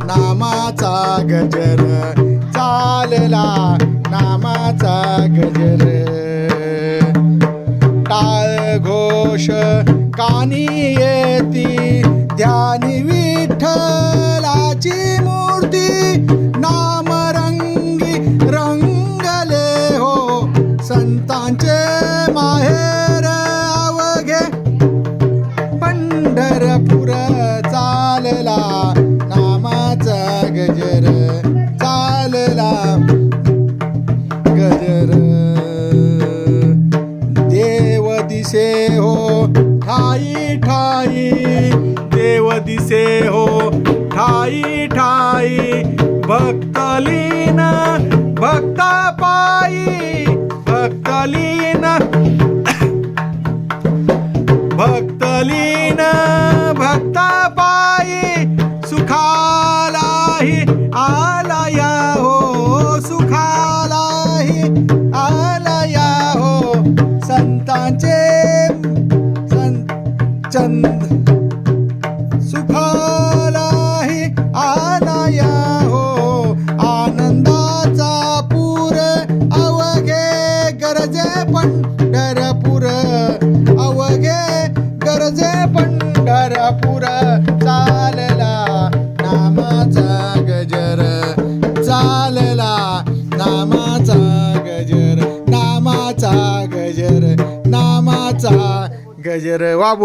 नामाचा गजर चालला नामाचा गजर टाळ घोष कानी येती ध्यानी विठ्ठलाची मूर्ती नामरंगी रंगले हो संतांचे माहेर अवघे पंढरपूर चालला नामाचा गजर चालला गजर देव दिसे हो ठाई ठाई देव दिसे हो ठाई ठाई भक्तलीन भक्त पायी भक्तलीन भक्तलीन भक्त पायी सुखालाही आलया हो सुखालाही आलया हो संतांचे चंद सुखालाही आलया हो आनंदाचा पूर अवघे गरजे पंढरपूर अवघे गरजे पंढरपूर चालला नामाचा गजर चालला नामाचा गजर नामाचा गजर नामाचा गजर वा बुवा.